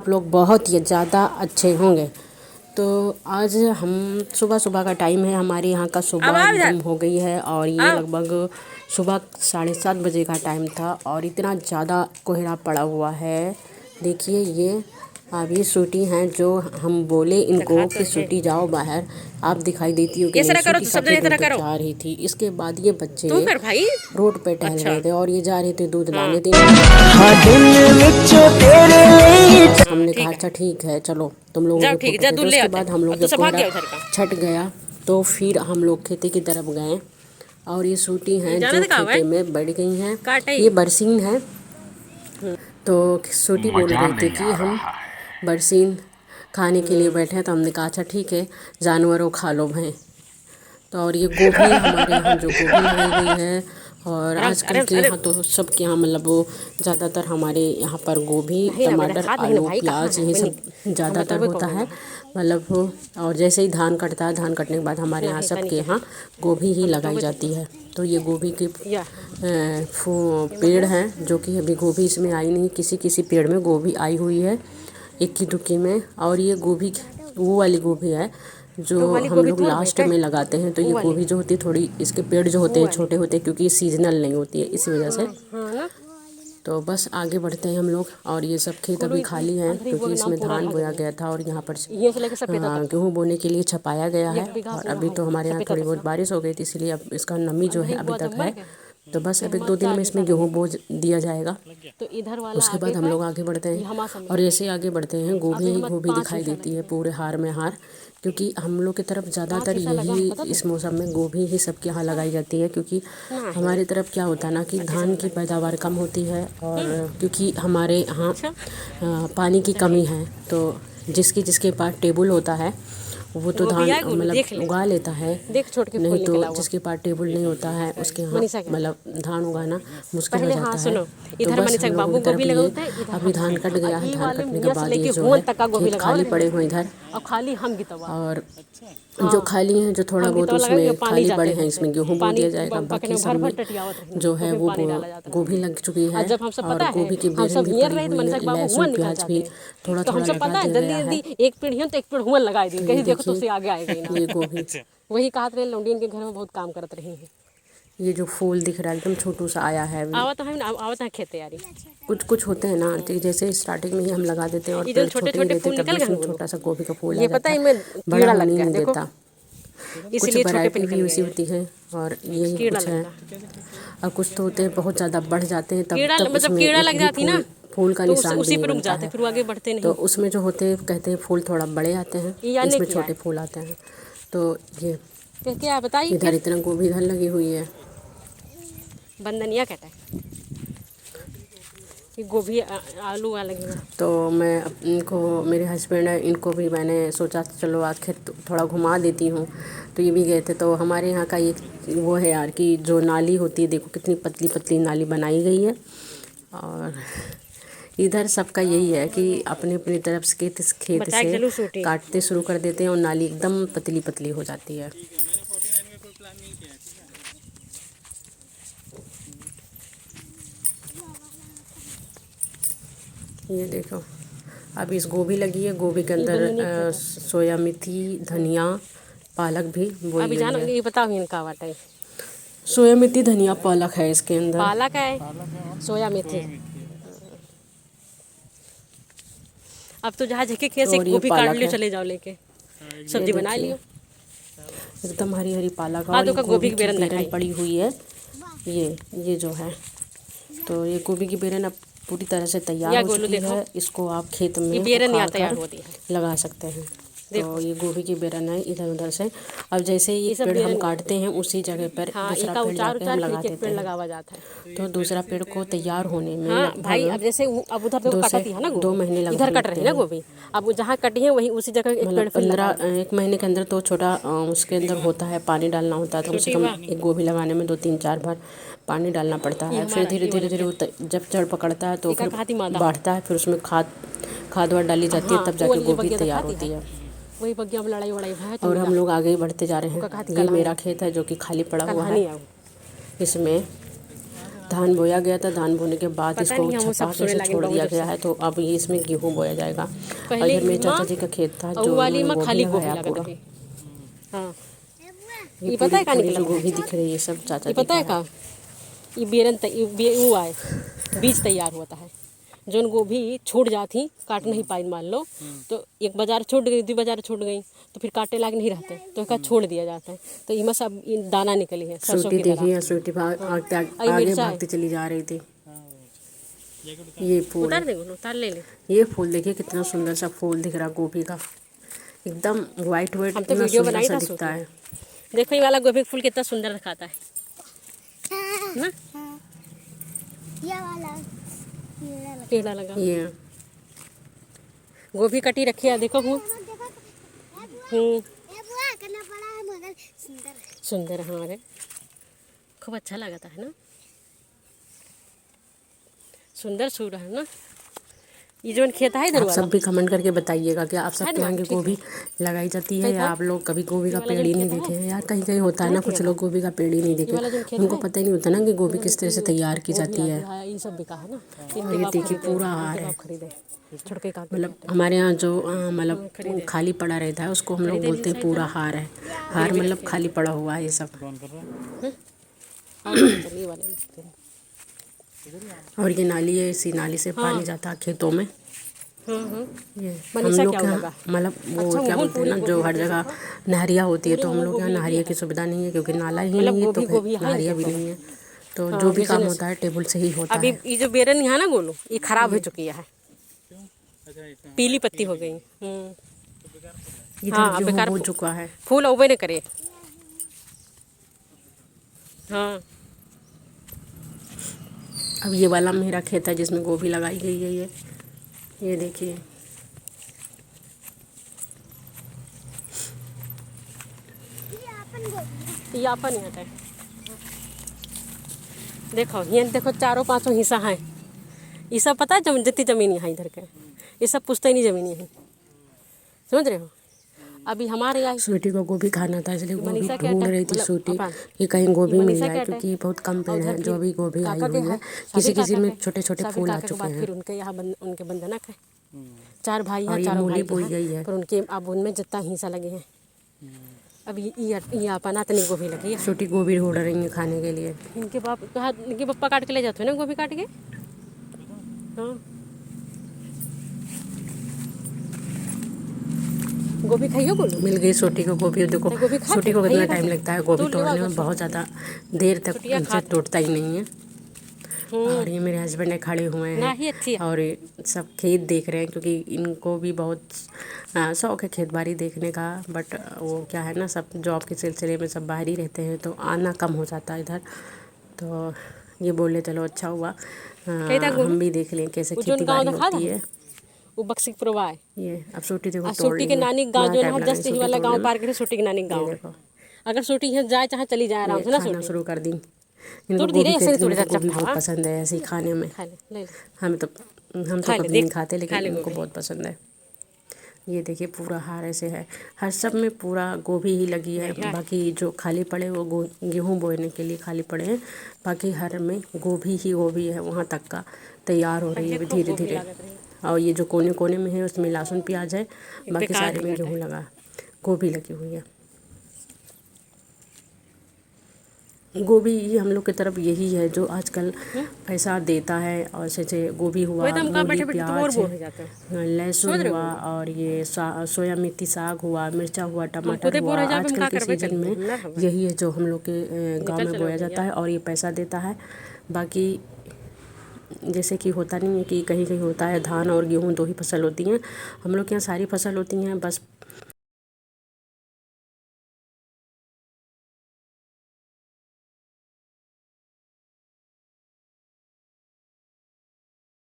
आप लोग बहुत ही ज़्यादा अच्छे होंगे। तो आज हम सुबह सुबह का टाइम है, हमारे यहाँ का सुबह एकदम हो गई है और ये लगभग सुबह 7:30 बजे का टाइम था और इतना ज़्यादा कोहरा पड़ा हुआ है। देखिए ये अभी सूटी हैं जो हम बोले इनको कि सूटी जाओ बाहर, आप दिखाई देती हो कि नहीं। सूटी काफ़ी दूर तक जा रही थी। इसके बाद ये बच्चे रोड पे टहल रहे थे और ये जा रहे थे दूध लाने। हमने कहा अच्छा ठीक है चलो तुम लोग उसके बाद हम लोग जब कोहरा छट गया तो फिर हम लोग खेते की तरफ गए और ये सूटी हैं जो खेते में बढ़ गई हैं। ये बरसीन है। तो सूटी बोल रही थी कि हम बरसीन खाने के लिए बैठे हैं, तो हमने कहा अच्छा ठीक है जानवरों खा लो भाई। तो और ये गोभी हमारे यहाँ जो गोभी लगाई गई है और आजकल के यहाँ तो सबके यहाँ मतलब वो ज़्यादातर हमारे यहाँ पर गोभी टमाटर आलू प्याज यही सब ज़्यादातर होता है मतलब वो। और जैसे ही धान कटता है, धान कटने के बाद हमारे यहाँ सबके यहाँ गोभी ही लगाई जाती है। तो ये गोभी के पेड़ हैं जो कि अभी गोभी इसमें आई नहीं, किसी किसी पेड़ में गोभी आई हुई है इक्की दुक्की में। और ये गोभी वो वाली गोभी है जो हम लोग लास्ट में लगाते हैं। तो ये गोभी जो होती है थोड़ी, इसके पेड़ जो होते हैं छोटे होते हैं क्योंकि ये सीजनल नहीं होती है इसी वजह से। तो बस आगे बढ़ते हैं हम लोग। और ये सब खेत अभी खाली हैं क्योंकि इसमें धान बोया गया था और यहाँ पर गेहूँ बोने के लिए छपाया गया है। और अभी तो हमारे यहाँ थोड़ी बहुत बारिश हो गई थी इसलिए अब इसका नमी जो है अभी तक है। तो बस अब 1-2 दिन में इसमें गेहूँ बो दिया जाएगा। तो इधर वाला उसके बाद हम लोग आगे बढ़ते हैं और जैसे आगे बढ़ते हैं गोभी ही गोभी दिखाई देती है पूरे हार में हार, क्योंकि हम लोग की तरफ ज़्यादातर यही इस मौसम में गोभी ही सबके यहाँ लगाई जाती है। क्योंकि हमारी तरफ क्या होता है ना कि धान की पैदावार कम होती है और क्योंकि हमारे यहाँ पानी की कमी है। तो जिसके पास टेबल होता है वो तो धान मतलब उगा लेता है, नहीं तो जिसके पास टेबल नहीं होता है उसके यहाँ मतलब धान उगाना मुश्किल हो जाता है। तो बस हम लोगों की तरफ ये अभी धान कट गया है, धान कटने के बाद ये जो है खेत खाली पड़े हुए इधर और जो खाली हैं जो थोड़ा बहुत उसमें खाली पड़े हैं इसमें गेहूँ बो दिया जाएगा। बाकी सब में जो है वो गोभी लग चुकी है और गोभी की बेलन भी पड़ी हुई है, लहसुन प्याज भी थोड़ा थोड़ा लगा दिया गया है। एक पेड़ तो एक पेड़ हुआ लगा दी, कहीं देखो तो आगे आएगा ये गोभी वही कहा रहे लौंडियन के घर में बहुत काम करत रही है। ये जो फूल दिख रहा है एकदम छोटू सा आया है आवत है खेते यारी। कुछ होते हैं ना तो जैसे स्टार्टिंग में ही हम लगा देते हैं और पेड़ छोटे ही रहते तब इसमें छोटा सा गोभी का फूल आ जाता है, बड़ा नहीं देता। कुछ वैरायटी भी उसी होती है और यही कुछ है। और कुछ तो होते हैं बहुत ज़्यादा बढ़ जाते हैं तब उसमें फूल का निशान भी नहीं बनता है। फिर आगे बढ़ते नहीं। तो उसमें जो होते हैं कहते हैं फूल थोड़ा बड़े आते हैं, इसमें छोटे फूल आते हैं। तो ये क्या बताइए इधर इतना गोभी इधर लगी हुई है, बंदनिया कहता है कि गोभी आलू लगे हुए। तो मैं इनको मेरे हस्बैंड है इनको भी मैंने सोचा चलो आज खेत थोड़ा घुमा देती हूँ। तो ये भी गए थे। तो हमारे यहाँ का एक वो है यार कि जो नाली होती है देखो कितनी पतली पतली नाली बनाई गई है। और इधर सबका यही है कि अपनी अपनी तरफ से खेत से काटते शुरू कर देते हैं और नाली एकदम पतली पतली हो जाती है। ये देखो अब इस गोभी लगी है, गोभी के अंदर सोया मेथी धनिया पालक भी बोई गई है। ये बताओ इनका बात है सोया मेथी धनिया पालक है इसके अंदर, पालक है सोया मेथी। अब तो जहाँ झके खेत से गोभी काट लियो चले जाओ लेके सब्जी बना लियो। एकदम हरी हरी पालक और गोभी की बेरन पड़ी हुई है। ये जो है तो ये गोभी की बेरन अब पूरी तरह से तैयार हो चुकी है। इसको आप खेत में लगा सकते हैं। तो ये गोभी की बेरन है इधर उधर से। अब जैसे ये पेड़ हम काटते हैं उसी जगह पर दूसरा पेड़ जाके हम लगा देते हैं। तो दूसरा पेड़ को तैयार होने में भाई अब जैसे अब उधर 2 महीने लग इधर कट रही है ना गोभी, अब जहाँ कटी है वही उसी जगह 1 महीने के अंदर तो छोटा उसके अंदर होता है, पानी डालना होता है। तो कम से कम एक गोभी लगाने में 2-3-4 बार पानी डालना पड़ता है। फिर धीरे धीरे जब जड़ पकड़ता है तो फिर बढ़ता है, फिर उसमें खाद वाद डाली जाती है तब जाके गोभी तैयार होती है। वही बग्गिया में लड़ाई वड़ाई है। और हम लोग आगे बढ़ते जा रहे हैं। ये मेरा खेत है जो कि खाली पड़ा हुआ है। इसमें धान बोया गया था, धान बोने के बाद पता इसको नहीं हम वो छपा सब के सुने से लागे छोड़ बहुत दिया जब गया से। है। तो अब ये इसमें गेहूँ बोया जाएगा। और पहले इधर मेरे चाचा माँ जी का खेत था और जो वाली उन्होंने माँ गोभी खाली गोभी लगाया लगा पूरा। रही। हाँ ये ये पता है कहाँ पूरी निकला जो था? गोभी दिख रही है सब चाचा ये जी पता का है है। कहाँ? ये बेरन वो आए बीज तैयार होता है। जोन गोभी छूट जाती काट नहीं पाई मान लो, तो एक बाजार छूट गई, 2 बाजार छूट गई, तो फिर काटे लायक नहीं रहते, तो इसका छोड़ दिया जाता है। तो इनमें सब दाना निकली है सरसों सूटी की तरह। देखिए, सूटी आई आगे मिर्चा है। भागती चली जा रही थी। ये फूल, उतार दे उतार ले ले। ये फूल देखिए कितना सुंदर सा फूल दिख रहा गोभी का, एकदम वाइट वाइट, हम तो इतना वीडियो सुंदर बनाई सा था दिखता है। देखो ये वाला गोभी का फूल कितना सुंदर दिखाता है ना। ये वाला टेढ़ा लगा ये गोभी कटी रखी है देखो हूँ। ये बुआ करना पड़ा है मगर सुंदर है। सुंदर हमारे खूब अच्छा लगता है ना, सुंदर सूर है ना। ये जो खेत है इधर आप वाला सब भी कमेंट करके बताइएगा कि आप है सबके ना, यहाँ की ठीक गोभी लगाई जाती है कहीं या था? आप लोग कभी गोभी का ये वाला पेड़ जो ही नहीं खेत है? देखे हैं। यार कहीं कहीं होता है ना, कहाँ कुछ किया लोग गोभी का पेड़ ही नहीं देखे, वाला जो खेत उनको है? पता ही नहीं होता ना कि गोभी किस तरह से तैयार की गोभी जाती है। आती है, ये सब बिका है ना। और ये देखिए पूरा हार है, खरीदे छोटे का मतलब हमारे यहाँ जो मतलब खाली पड़ा रहता है उसको हम लोग बोलते हैं पूरा हार है। हार मतलब खाली पड़ा हुआ है ये सब। चलिए वाले। और ये नाली है, इसी नाली से पानी जाता है खेतों में। ये हम मनीषा लोग क्या के यहाँ लगा? मतलब वो अच्छा, क्या वो बोलते हैं ना, पूरी जो गोभी हर जगह नहरिया होती है, तो हम लोग के यहाँ नहरिया की सुविधा नहीं है क्योंकि नाला ही मतलब नहीं है, तो गोभी गोभी फिर है नहरिया भी खेतों नहीं है। तो हाँ, जो भी काम बिजनेस। होता है टेबल से ही होता अभी है। ये जो बेरन यहाँ ना गोलू ये खराब हो चुकी है, पीली पत्ती हो गई। इधर हाँ, अब गेहूँ बेकार हो चुका है। फूल उबे न करे। हाँ अब ये वाला मेरा खेत है जिसमें गोभी लगाई गई है। ये देखिए, ये अपन यहाँ है। देखो ये देखो 4-5 हिस्सा है। ये सब पता है जितनी जमीन यहाँ इधर के, ये सब पुश्तैनी जमीन है, समझ रहे हो। अभी हमारे यहाँ स्वीटी को गोभी खाना था इसलिए गोभी मनीषा क्या ढूंढ अटैक- रही थी मतलब स्वीटी अपन- कि कहीं गोभी मिल मनीषा जाए, क्या क्योंकि बहुत कम और पेड़ उधर हैं जो फिर अभी गोभी आई काका के हुई है। है, किसी सभी किसी काका में के- छोटे छोटे सभी फूल आ काका के चुके बाद हैं। फिर उनके यहाँ उनके बंधनक है। 4 भाई और हैं, ये 4 मूली भाई बोई हैं, गई है। पर उनके अब उनमें जितना हिस्सा लगे हैं। अब ये अपना इतनी गोभी लगी है। स्वीटी गोभी ढूंढ रही है खाने के लिए। इनके बाप कहा, इनके पप्पा काट के ले जाते हैं ना गोभी काट के। हाँ गोभी खाइयो बोलो। मिल गई छोटी को गोभी। देखो तो गोभी खा छोटी को के कितना खाइएगा टाइम क्या? लगता है गोभी तोड़ लो तोड़ने आगे में, से। बहुत ज़्यादा देर तक छुट्टियाँ इनसे खाते। टूटता ही नहीं है। और ये मेरे हस्बैंड है खड़े हुए ना हैं ही अच्छी है। और ये सब खेत देख रहे हैं क्योंकि इनको भी बहुत शौक है खेती बाड़ी देखने का। बट वो क्या है ना, सब जॉब के सिलसिले में सब बाहर ही रहते हैं तो आना कम हो जाता है इधर। तो ये बोले चलो अच्छा हुआ हम भी देख लें कैसे वो खेती जोन गाँव बाड़ी दिखा होती था है। वो बक्सिक पुरवा है। ये अब छोटी देखो तोड़ सोटी रही के है। नानी गाँव कितना जो टाइम है लगा जस्ट सोटी ही वाला तोड़ने गाँव में। पार करे सोटी के नानी ये गाँव है। देखो अगर सोटी यहाँ जाए चाहे चली जाए आराम ये से ना खाना सोटी। शुरू कर दी। इनको तोड़ दी रे, गोभी ऐसे कहते नहीं हैं, तोड़ी इनको गोभी जाती बहुत हाँ। पसंद है ऐसे ही खाने में। खा ले ले ले। हम तो खा ले, कभी नहीं देख, खाते, खा लेकिन ले इनको गोभी। बहुत पसंद है। ये देखिए पूरा हार ऐसे है, हर सब में पूरा गोभी ही लगी है। बढ़िया है। बाकी जो खाली पड़े वो गेहूँ बोने के लिए खाली पड़े हैं। बाकी हर में गोभी ही गोभी है, वहाँ तक का तैयार हो रही है अभी देखो धीरे गोभी धीरे। लागत रही। और ये जो कोने कोने में है उसमें लहसुन प्याज है, बाकी बेकार सारे में है। गेहूँ लगा, गोभी लगी हुई है। गोभी ये हम लोग की तरफ यही है जो आजकल पैसा देता है। और जैसे गोभी हुआ, वही तो हम कहाँ मूली, बैठे बैठे तो बोर प्याज, हो जाते हैं। लहसुन समझ रहे हो? हुआ, और ये सोया मेथी साग हुआ, मिर्चा हुआ, हम टमाटर खुदे बोर हुआ। हो जाए हम आजकल क्या के करबे सीजन में ना हम। यही है जो हम लोग के गांव में चलो बोया भैया। जाता है और ये पैसा देता है। बाकी जैसे कि होता नहीं है कि कहीं कहीं होता है धान और गेहूँ 2 ही फसल होती हैं, हम लोग के यहाँ सारी फसल होती हैं। बस